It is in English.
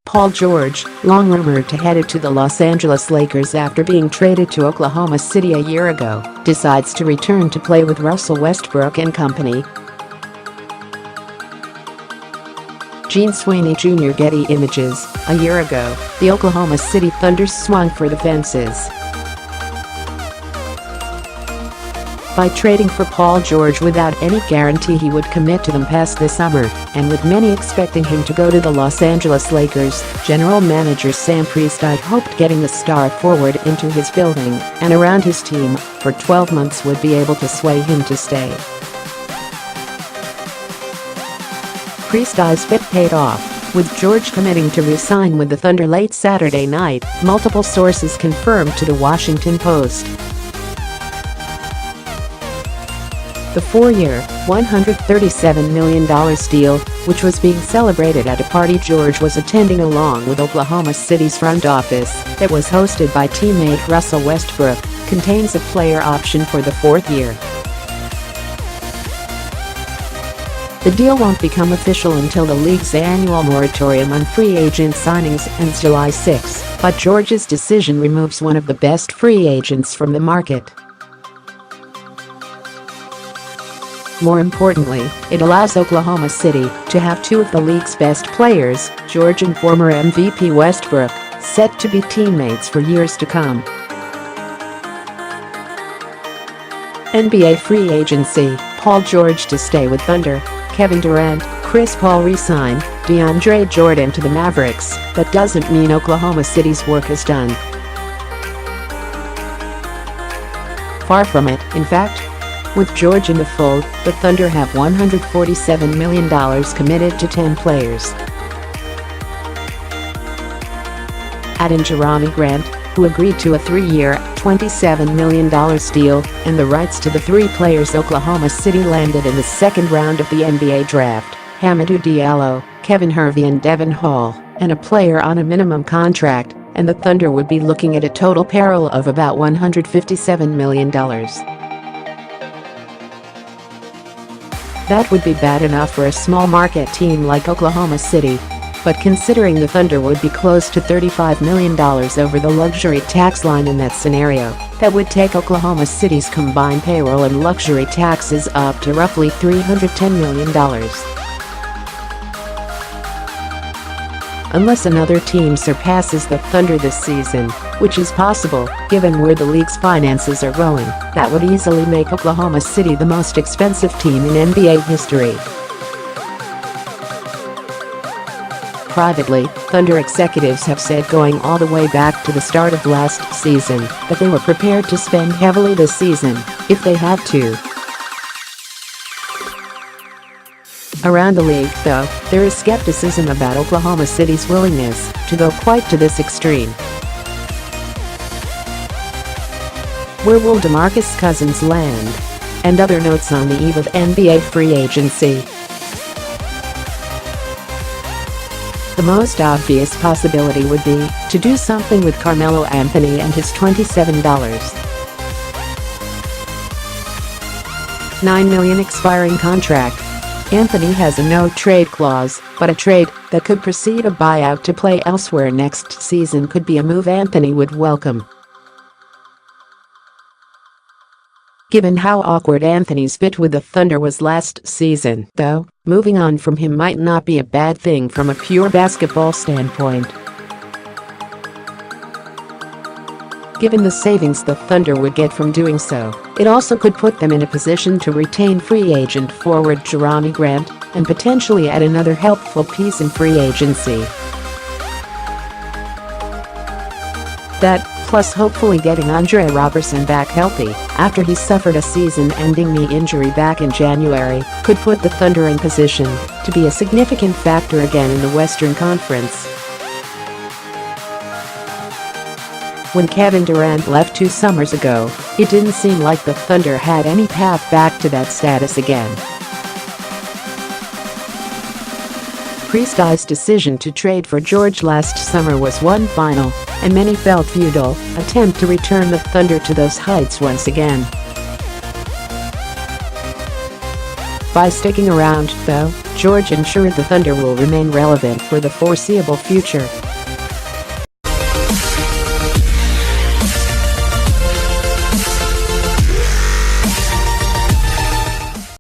Paul George, long rumored to head to the Los Angeles Lakers after being traded to Oklahoma City a year ago, decides to return to play with Russell Westbrook and company. Sweeney Jr. Getty Images. A year ago, the Oklahoma City Thunder swung for the fences by trading for Paul George without any guarantee he would commit to them past this summer, and with many expecting him to go to the Los Angeles Lakers. General Manager Sam Presti hoped getting the star forward into his building and around his team for 12 months would be able to sway him to stay. Presti's fit paid off, with George committing to re-sign with the Thunder late Saturday night, multiple sources confirmed to the Washington Post. The four-year, $137 million deal, which was being celebrated at a party George was attending along with Oklahoma City's front office that was hosted by teammate Russell Westbrook, contains a player option for the fourth year. The deal won't become official until the league's annual moratorium on free agent signings ends July 6, but George's decision removes one of the best free agents from the market. More importantly, it allows Oklahoma City to have two of the league's best players, George and former MVP Westbrook, set to be teammates for years to come. NBA free agency. Paul George to stay with Thunder. Kevin Durant, Chris Paul re-sign, DeAndre Jordan to the Mavericks. That doesn't mean Oklahoma City's work is done. Far from it, in fact. With George in the fold, the Thunder have $147 million committed to 10 players. Add in Jerami Grant, who agreed to a three-year, $27 million deal, and the rights to the three players Oklahoma City landed in the second round of the NBA draft, Hamidou Diallo, Hervey and Devon Hall, and a player on a minimum contract, and the Thunder would be looking at a total payroll of about $157 million. That would be bad enough for a small market team like Oklahoma City. But considering the Thunder would be close to $35 million over the luxury tax line in that scenario, that would take Oklahoma City's combined payroll and luxury taxes up to roughly $310 million. Unless another team surpasses the Thunder this season, which is possible, given where the league's finances are going, that would easily make Oklahoma City the most expensive team in NBA history. Privately, Thunder executives have said going all the way back to the start of last season that they were prepared to spend heavily this season, if they had to. Around the league, though, there is skepticism about Oklahoma City's willingness to go quite to this extreme. Where will DeMarcus Cousins land? And other notes on the eve of NBA free agency. The most obvious possibility would be to do something with Carmelo Anthony and his $27.9 million expiring contract. Anthony has a no-trade clause, but a trade that could precede a buyout to play elsewhere next season could be a move Anthony would welcome. Given how awkward Anthony's fit with the Thunder was last season, though, moving on from him might not be a bad thing from a pure basketball standpoint. Given the savings the Thunder would get from doing so, it also could put them in a position to retain free agent forward Jerami Grant and potentially add another helpful piece in free agency. That, plus hopefully getting Andre Robertson back healthy after he suffered a season-ending knee injury back in January, could put the Thunder in position to be a significant factor again in the Western Conference. When Kevin Durant left 2 summers ago, it didn't seem like the Thunder had any path back to that status again. Presti's decision to trade for George last summer was one final, and many felt futile, attempt to return the Thunder to those heights once again. By sticking around, though, George ensured the Thunder will remain relevant for the foreseeable future.